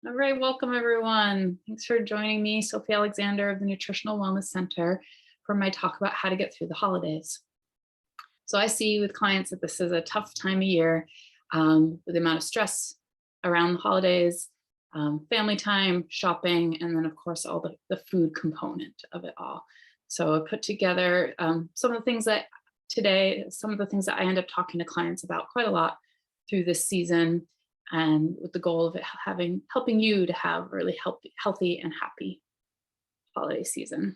All right, welcome everyone. Thanks for joining me, Sophie Alexander of the Nutritional Wellness Center, for my talk about how to get through the holidays. So I see with clients that this is a tough time of year with the amount of stress around the holidays, family time, shopping, and then of course all the food component of it all. So I put together some of the things that I end up talking to clients about quite a lot through this season, and with the goal of it helping you to have a really healthy and happy holiday season.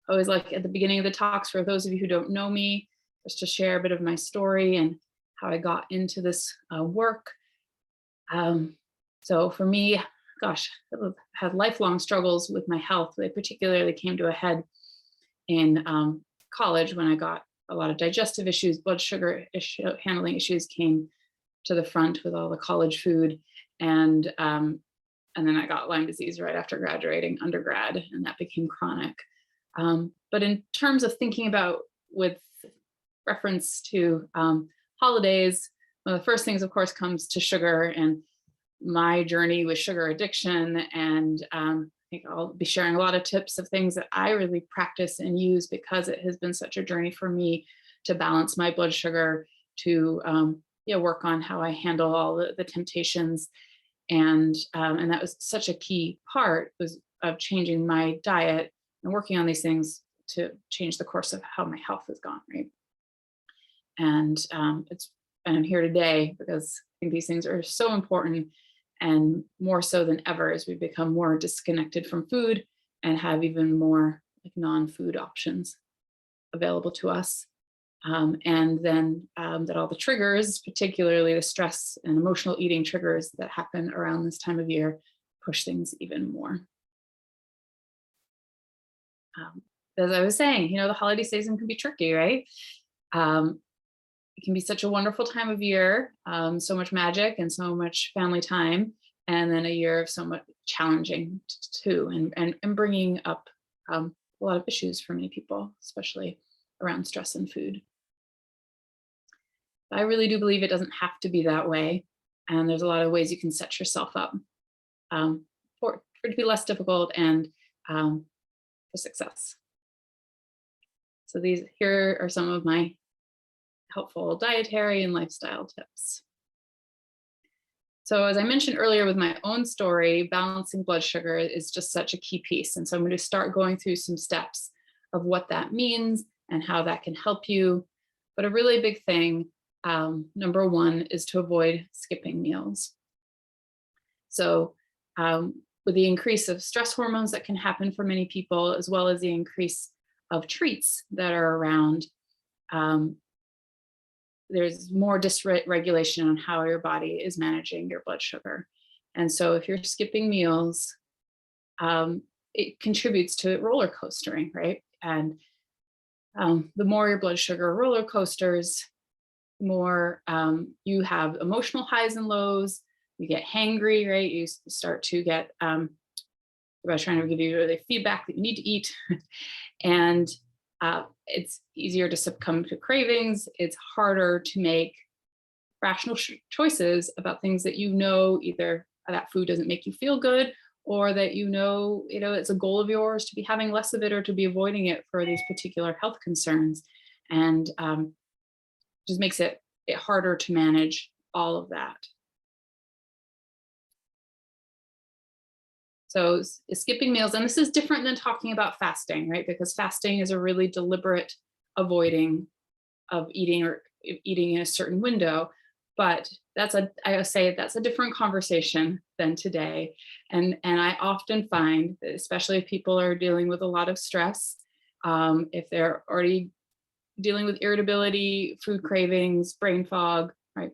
I always like at the beginning of the talks, for those of you who don't know me, just to share a bit of my story and how I got into this work. So for me, gosh, I've had lifelong struggles with my health. They particularly came to a head in college when I got a lot of digestive issues, blood sugar handling issues came to the front with all the college food, and then I got Lyme disease right after graduating undergrad, and that became chronic. But in terms of thinking about with reference to holidays, one of the first things, of course, comes to sugar and my journey with sugar addiction. And I think I'll be sharing a lot of tips of things that I really practice and use because it has been such a journey for me to balance my blood sugar, to work on how I handle all the temptations. And that was such a key part was of changing my diet and working on these things to change the course of how my health has gone, right? And I'm here today because I think these things are so important, and more so than ever as we become more disconnected from food and have even more like non-food options available to us. And then that all the triggers, particularly the stress and emotional eating triggers that happen around this time of year, push things even more. As I was saying, the holiday season can be tricky, right? Um, it can be such a wonderful time of year, so much magic and so much family time, and then a year of so much challenging too, and bringing up a lot of issues for many people, especially around stress and food. I really do believe it doesn't have to be that way, and there's a lot of ways you can set yourself up for it to be less difficult and for success. So these here are some of my helpful dietary and lifestyle tips. So as I mentioned earlier with my own story, balancing blood sugar is just such a key piece. And so I'm going to start going through some steps of what that means and how that can help you. But a really big thing, number one, is to avoid skipping meals. So with the increase of stress hormones that can happen for many people, as well as the increase of treats that are around, there's more dysregulation on how your body is managing your blood sugar. And so if you're skipping meals, it contributes to roller coastering, right? And the more your blood sugar roller coasters, the more you have emotional highs and lows, you get hangry, right? You start to get, about trying to give you the feedback that you need to eat. And it's easier to succumb to cravings. It's harder to make rational choices about things that either that food doesn't make you feel good, or that it's a goal of yours to be having less of it or to be avoiding it for these particular health concerns. And just makes it harder to manage all of that. So skipping meals, and this is different than talking about fasting, right? Because fasting is a really deliberate avoiding of eating or eating in a certain window. But I say that's a different conversation than today. And I often find that, especially if people are dealing with a lot of stress, if they're already dealing with irritability, food cravings, brain fog, right?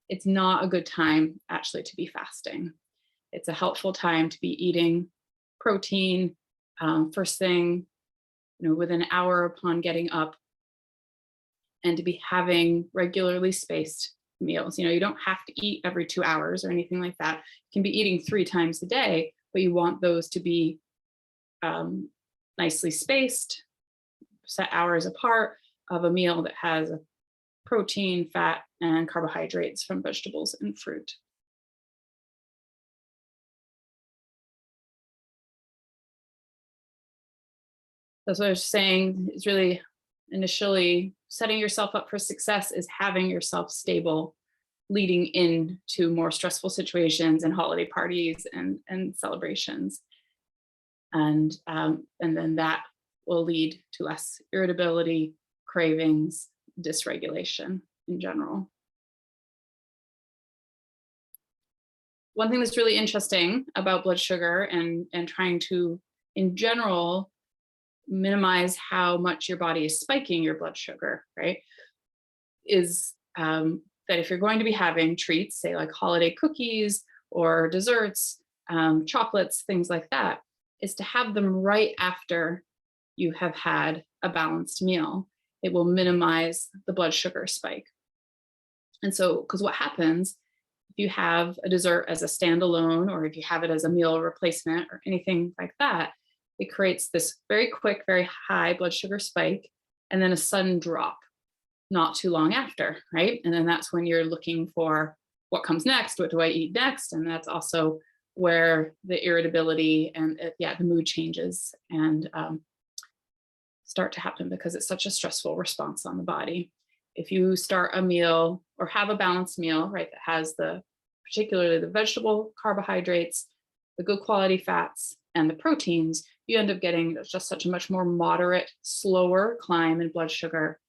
It's not a good time actually to be fasting. It's a helpful time to be eating protein first thing, within an hour upon getting up, and to be having regularly spaced meals. You don't have to eat every 2 hours or anything like that. You can be eating 3 times a day, but you want those to be nicely spaced, set hours apart of a meal that has protein, fat, and carbohydrates from vegetables and fruit. That's what I was saying, is really initially setting yourself up for success is having yourself stable leading into more stressful situations and holiday parties and celebrations. And then that will lead to less irritability, cravings, dysregulation in general. One thing that's really interesting about blood sugar and trying to, in general, minimize how much your body is spiking your blood sugar, right, is that if you're going to be having treats, say like holiday cookies or desserts, chocolates, things like that, is to have them right after you have had a balanced meal. It will minimize the blood sugar spike. And so, because what happens if you have a dessert as a standalone, or if you have it as a meal replacement or anything like that, it creates this very quick, very high blood sugar spike, and then a sudden drop not too long after, right? And then that's when you're looking for what comes next, what do I eat next? And that's also where the irritability and the mood changes and start to happen, because it's such a stressful response on the body. If you start a meal or have a balanced meal, right, that has particularly the vegetable carbohydrates, the good quality fats, and the proteins, you end up getting just such a much more moderate, slower climb in blood sugar,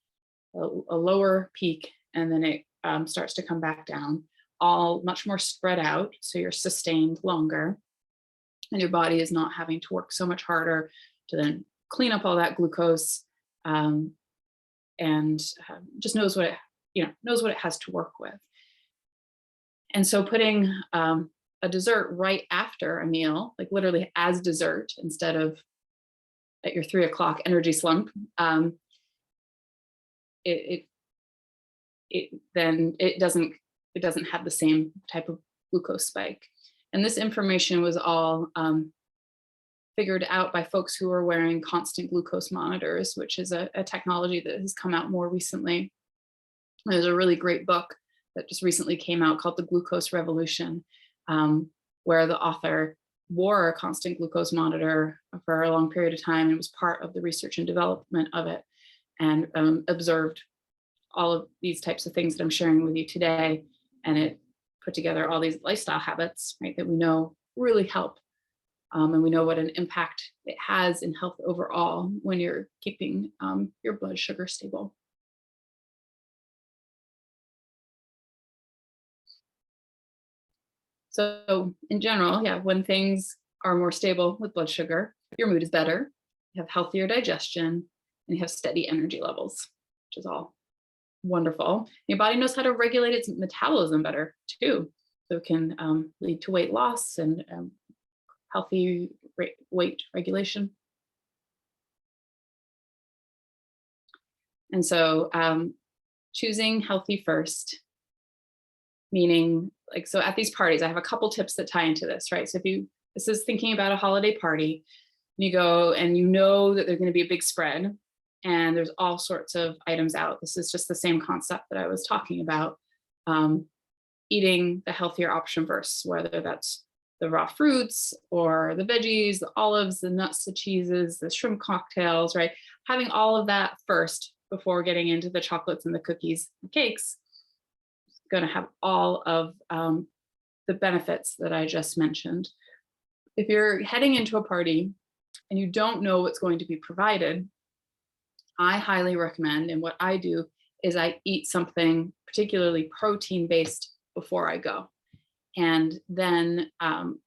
a lower peak, and then it starts to come back down, all much more spread out. So you're sustained longer, and your body is not having to work so much harder to then clean up all that glucose, and just knows what it has to work with. And so putting a dessert right after a meal, like literally as dessert instead of at your 3 o'clock energy slump, it doesn't have the same type of glucose spike. And this information was all figured out by folks who are wearing constant glucose monitors, which is a technology that has come out more recently. There's a really great book that just recently came out called The Glucose Revolution, where the author wore a constant glucose monitor for a long period of time and was part of the research and development of it, and observed all of these types of things that I'm sharing with you today. And it put together all these lifestyle habits, right, that we know really help. And we know what an impact it has in health overall when you're keeping your blood sugar stable. So in general, when things are more stable with blood sugar, your mood is better, you have healthier digestion, and you have steady energy levels, which is all wonderful. Your body knows how to regulate its metabolism better too. So it can lead to weight loss and healthy weight regulation. And so choosing healthy first, meaning so at these parties, I have a couple tips that tie into this, right? So this is thinking about a holiday party, you go and you know that there's going to be a big spread and there's all sorts of items out. This is just the same concept that I was talking about. Eating the healthier option first, whether that's the raw fruits or the veggies, the olives, the nuts, the cheeses, the shrimp cocktails, right? Having all of that first before getting into the chocolates and the cookies and cakes is going to have all of the benefits that I just mentioned. If you're heading into a party and you don't know what's going to be provided, I highly recommend, and what I do is I eat something particularly protein-based before I go. And then I'm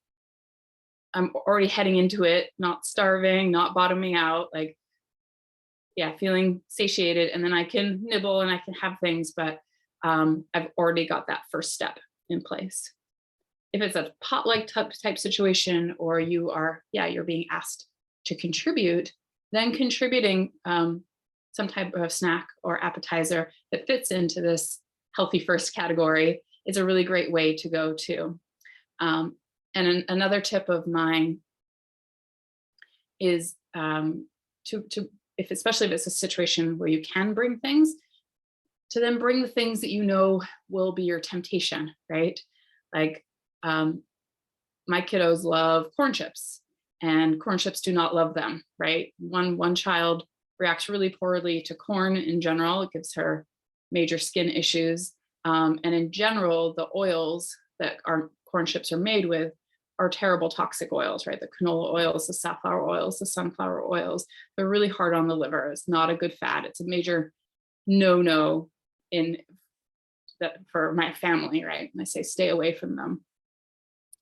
already heading into it, not starving, not bottoming out, feeling satiated, and then I can nibble and I can have things, but I've already got that first step in place. If it's a potluck type situation, or you're being asked to contribute, then contributing some type of snack or appetizer that fits into this healthy first category is a really great way to go too. And another tip of mine is especially if it's a situation where you can bring things, to then bring the things that you know will be your temptation, right? My kiddos love corn chips, and corn chips do not love them, right? One child reacts really poorly to corn in general. It gives her major skin issues. And in general, the oils that our corn chips are made with are terrible toxic oils, right? The canola oils, the safflower oils, the sunflower oils, they're really hard on the liver. It's not a good fat. It's a major no-no in that for my family, right? And I say stay away from them.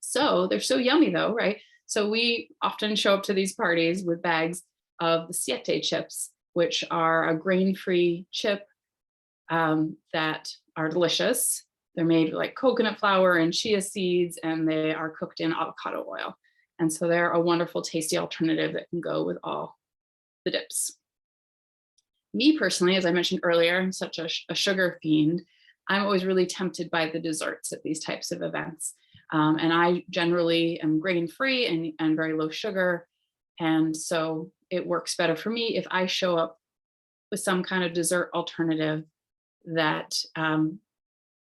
So they're so yummy though, right? So we often show up to these parties with bags of the Siete chips, which are a grain-free chip that are delicious. They're made with like coconut flour and chia seeds, and they are cooked in avocado oil. And so they're a wonderful, tasty alternative that can go with all the dips. Me personally, as I mentioned earlier, I'm such a sugar fiend. I'm always really tempted by the desserts at these types of events. And I generally am grain-free and very low sugar. And so it works better for me if I show up with some kind of dessert alternative that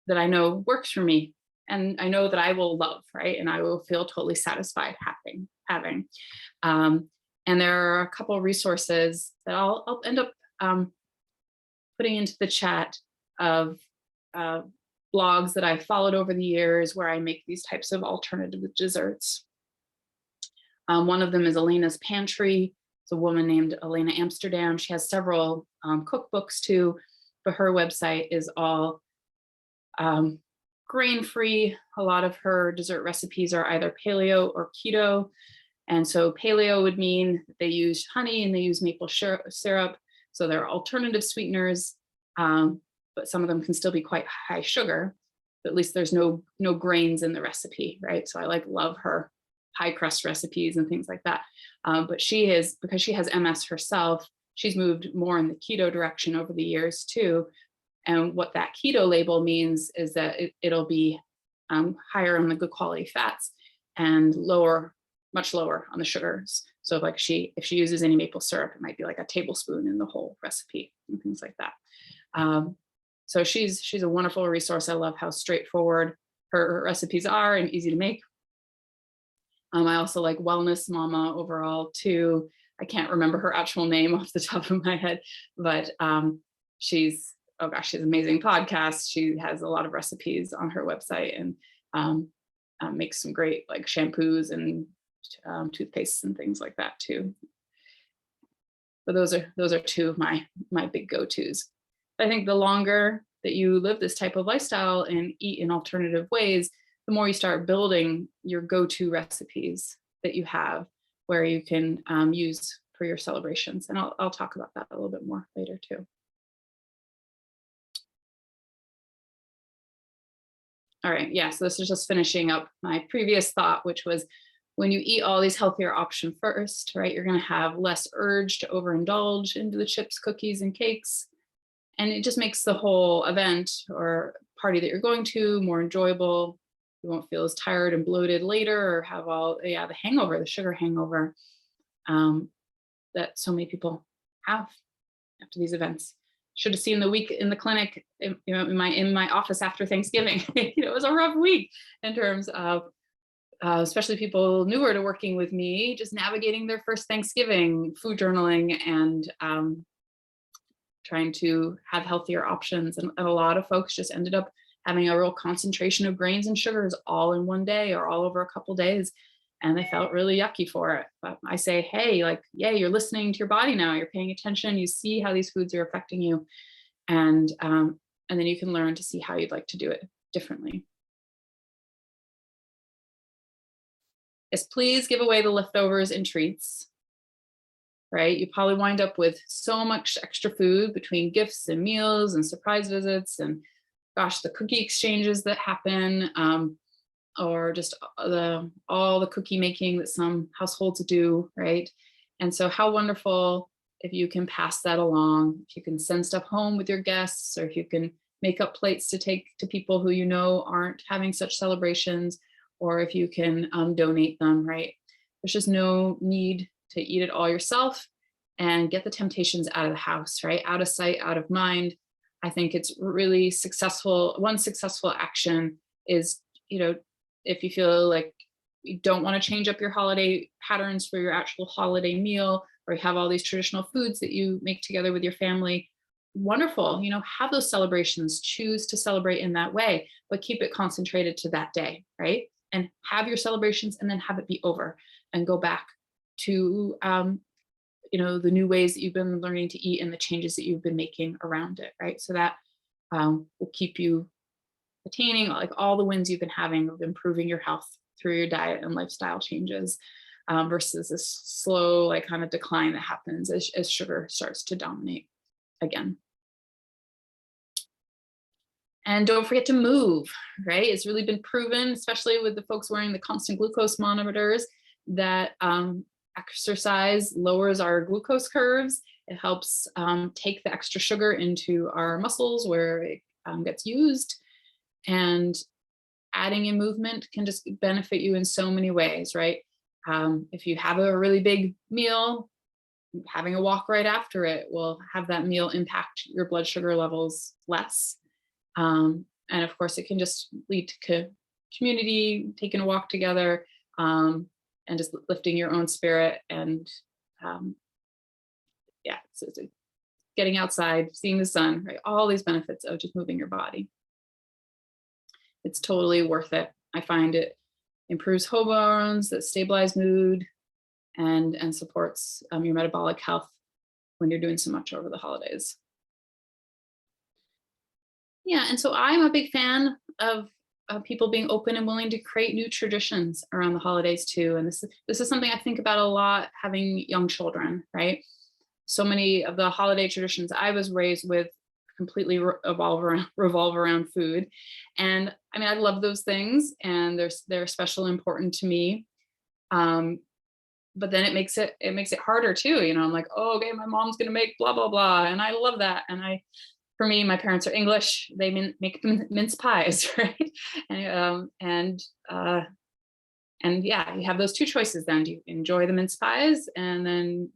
that I know works for me, and I know that I will love, right? And I will feel totally satisfied having. And there are a couple of resources that I'll end up putting into the chat of blogs that I've followed over the years where I make these types of alternative desserts. One of them is Elena's Pantry. It's a woman named Elena Amsterdam. She has several cookbooks too, but her website is all grain-free. A lot of her dessert recipes are either paleo or keto. And so paleo would mean they use honey and they use maple syrup. So they're alternative sweeteners, but some of them can still be quite high sugar. But at least there's no grains in the recipe, right? So I love her pie crust recipes and things like that. But because she has MS herself, she's moved more in the keto direction over the years too. And what that keto label means is that it'll be higher on the good quality fats and much lower on the sugars. So if she uses any maple syrup, it might be like a tablespoon in the whole recipe and things like that. So she's a wonderful resource. I love how straightforward her recipes are and easy to make. I also like Wellness Mama overall too. I can't remember her actual name off the top of my head, but she's an amazing podcast. She has a lot of recipes on her website and makes some great like shampoos and toothpastes and things like that too. But those are two of my big go-tos. I think the longer that you live this type of lifestyle and eat in alternative ways, the more you start building your go-to recipes that you have where you can use for your celebrations. And I'll talk about that a little bit more later too. All right, yeah, so this is just finishing up my previous thought, which was when you eat all these healthier options first, right, you're gonna have less urge to overindulge into the chips, cookies, and cakes. And it just makes the whole event or party that you're going to more enjoyable. You won't feel as tired and bloated later or have the hangover, the sugar hangover that so many people have after these events. Should have seen the week in the clinic, in my office after Thanksgiving. It was a rough week in terms of, especially people newer to working with me, just navigating their first Thanksgiving, food journaling, and trying to have healthier options. And a lot of folks just ended up having a real concentration of grains and sugars all in one day or all over a couple days. And they felt really yucky for it. But I say, hey, yay, you're listening to your body now. You're paying attention. You see how these foods are affecting you. And then you can learn to see how you'd like to do it differently. Yes, please give away the leftovers and treats. Right? You probably wind up with so much extra food between gifts and meals and surprise visits and gosh, the cookie exchanges that happen, or just all the cookie making that some households do, right? And so how wonderful if you can pass that along, if you can send stuff home with your guests, or if you can make up plates to take to people who you know aren't having such celebrations, or if you can donate them, right? There's just no need to eat it all yourself and get the temptations out of the house, right? Out of sight, out of mind. I think it's really successful. One successful action is, if you feel like you don't want to change up your holiday patterns for your actual holiday meal, or you have all these traditional foods that you make together with your family, wonderful, have those celebrations, choose to celebrate in that way, but keep it concentrated to that day, right? And have your celebrations and then have it be over and go back to the new ways that you've been learning to eat and the changes that you've been making around it, right? So that will keep you attaining like all the wins you've been having of improving your health through your diet and lifestyle changes, versus this slow like kind of decline that happens as sugar starts to dominate again. And don't forget to move, right? It's really been proven, especially with the folks wearing the constant glucose monitors, that exercise lowers our glucose curves. It helps take the extra sugar into our muscles where it gets used. And adding in movement can just benefit you in so many ways, right? If you have a really big meal, having a walk right after it will have that meal impact your blood sugar levels less. And of course, it can just lead to community, taking a walk together, and just lifting your own spirit. And so getting outside, seeing the sun, right? All these benefits of just moving your body. It's totally worth it. I find it improves hormones that stabilize mood and supports your metabolic health when you're doing so much over the holidays. Yeah, and so I'm a big fan of people being open and willing to create new traditions around the holidays too. And this is something I think about a lot, having young children, right? So many of the holiday traditions I was raised with completely revolve around food, and I mean I love those things, and they're especially important to me. But then it makes it harder too. I'm like, oh, okay, my mom's gonna make blah blah blah, and I love that, and for me, my parents are English. They make mince pies, right? And yeah, you have those two choices. Then do you enjoy the mince pies and then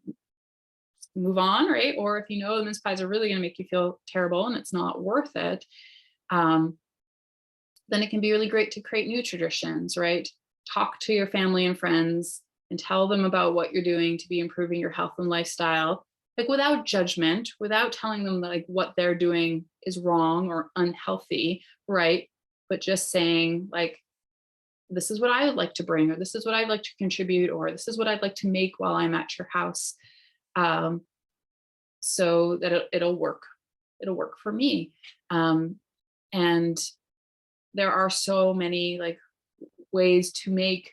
move on, right? Or if you know the mince pies are really going to make you feel terrible and it's not worth it, then it can be really great to create new traditions, right? Talk to your family and friends and tell them about what you're doing to be improving your health and lifestyle, like without judgment, without telling them that, like what they're doing is wrong or unhealthy, right? But just saying like, this is what I would like to bring, or this is what I'd like to contribute, or this is what I'd like to make while I'm at your house, so that it'll work. It'll work for me. And there are so many like ways to make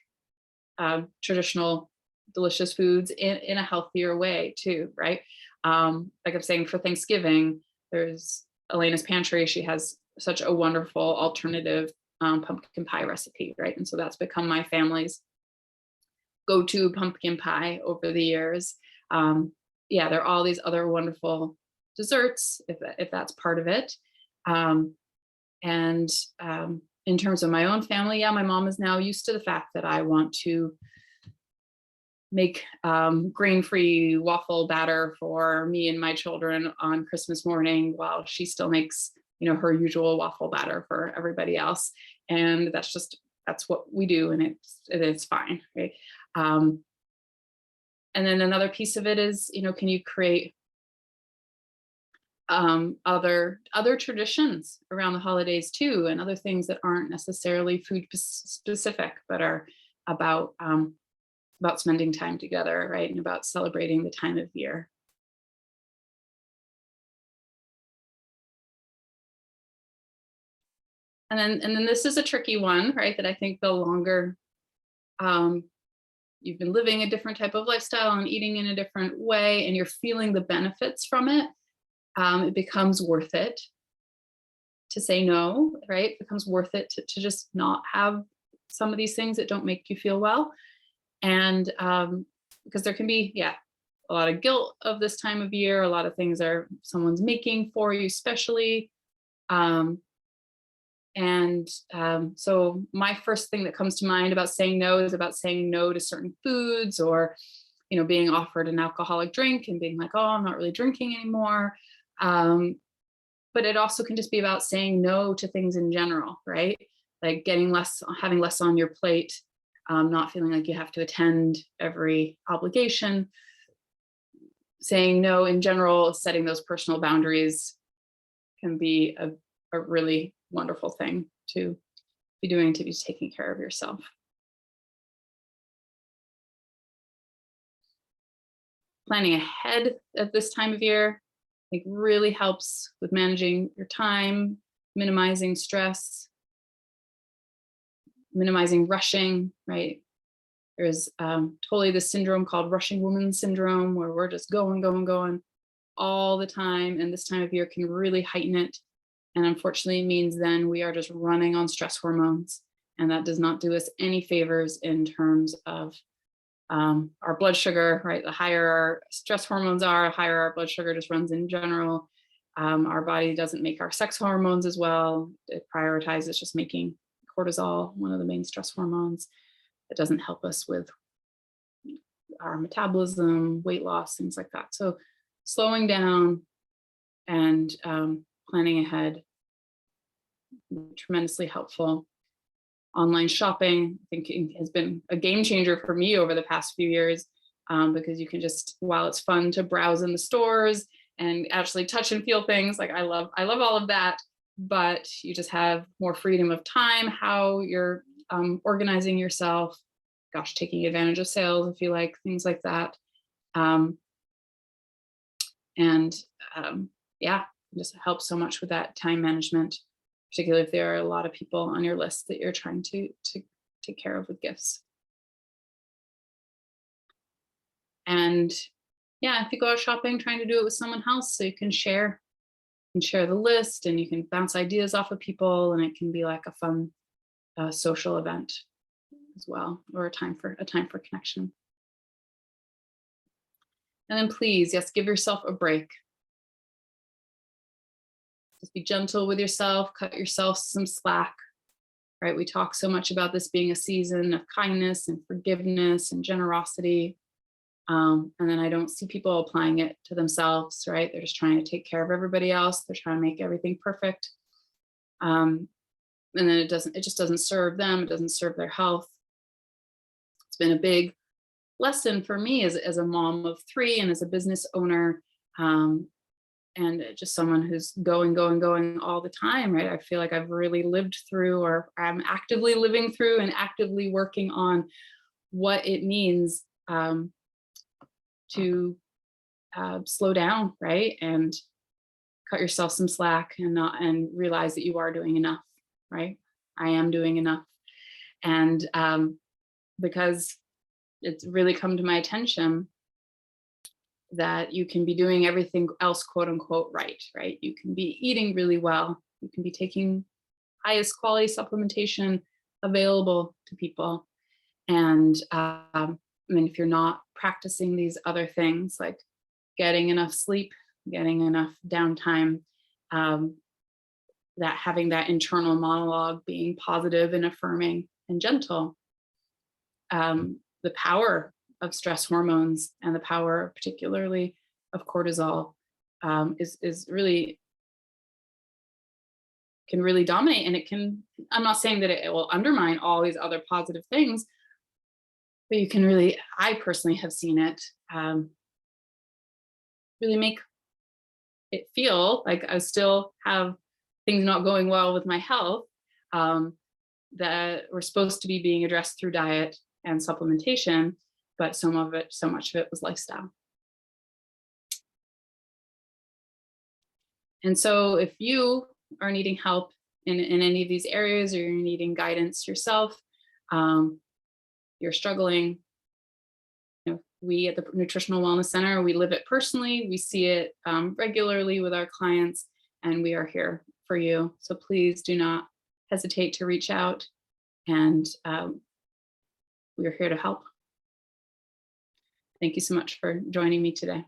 traditional delicious foods in a healthier way too, right? Like I'm saying, for Thanksgiving, there's Elena's Pantry. She has such a wonderful alternative pumpkin pie recipe, right? And so that's become my family's go-to pumpkin pie over the years. Yeah, there are all these other wonderful desserts if that's part of it. And in terms of my own family, yeah, my mom is now used to the fact that I want to make grain-free waffle batter for me and my children on Christmas morning, while she still makes, her usual waffle batter for everybody else. And that's what we do, and it's fine, right? And then another piece of it is, can you create other traditions around the holidays too, and other things that aren't necessarily food specific, but are about spending time together, right? And about celebrating the time of year. And then this is a tricky one, right? That I think the longer you've been living a different type of lifestyle and eating in a different way, and you're feeling the benefits from it, it becomes worth it to say no, right? It becomes worth it to just not have some of these things that don't make you feel well. And because there can be, a lot of guilt of this time of year. A lot of things are someone's making for you, especially. So my first thing that comes to mind about saying no is about saying no to certain foods, or, being offered an alcoholic drink and being like, oh, I'm not really drinking anymore. But it also can just be about saying no to things in general, right? Like having less on your plate, not feeling like you have to attend every obligation, saying no in general, setting those personal boundaries can be a really wonderful thing to be doing, to be taking care of yourself. Planning ahead at this time of year, I think really helps with managing your time, minimizing stress, minimizing rushing, right? There's totally this syndrome called rushing woman syndrome, where we're just going, going, going all the time. And this time of year can really heighten it. And unfortunately, it means then we are just running on stress hormones. And that does not do us any favors in terms of our blood sugar, right? The higher our stress hormones are, the higher our blood sugar just runs in general. Our body doesn't make our sex hormones as well. It prioritizes just making cortisol, one of the main stress hormones. It doesn't help us with our metabolism, weight loss, things like that. So slowing down and planning ahead, tremendously helpful. Online shopping, I think, has been a game changer for me over the past few years, because you can just, while it's fun to browse in the stores and actually touch and feel things, like I love all of that, but you just have more freedom of time, how you're organizing yourself, gosh, taking advantage of sales if you like, things like that. Yeah, just helps so much with that time management, particularly if there are a lot of people on your list that you're trying to take care of with gifts. And yeah, if you go out shopping, trying to do it with someone else so you can share the list and you can bounce ideas off of people, and it can be like a fun social event as well, or a time for connection. And then please, yes, give yourself a break. Just be gentle with yourself, cut yourself some slack, right? We talk so much about this being a season of kindness and forgiveness and generosity. And then I don't see people applying it to themselves, right? They're just trying to take care of everybody else. They're trying to make everything perfect. And then it just doesn't serve them. It doesn't serve their health. It's been a big lesson for me as a mom of 3 and as a business owner. And just someone who's going all the time, right? I feel like I've really lived through, or I'm actively living through and actively working on what it means to slow down, right? And cut yourself some slack and realize that you are doing enough, right? I am doing enough. And because it's really come to my attention that you can be doing everything else, quote unquote, right? You can be eating really well. You can be taking highest quality supplementation available to people. And I mean, if you're not practicing these other things like getting enough sleep, getting enough downtime, that having that internal monologue being positive and affirming and gentle, the power of stress hormones and the power particularly of cortisol is really, can really dominate. And it can, I'm not saying that it will undermine all these other positive things, but you can really, I personally have seen it really make it feel like I still have things not going well with my health, that were supposed to be being addressed through diet and supplementation, but so much of it was lifestyle. And so if you are needing help in any of these areas, or you're needing guidance yourself, you're struggling, we at the Nutritional Wellness Center, we live it personally, we see it regularly with our clients, and we are here for you. So please do not hesitate to reach out, and we are here to help. Thank you so much for joining me today.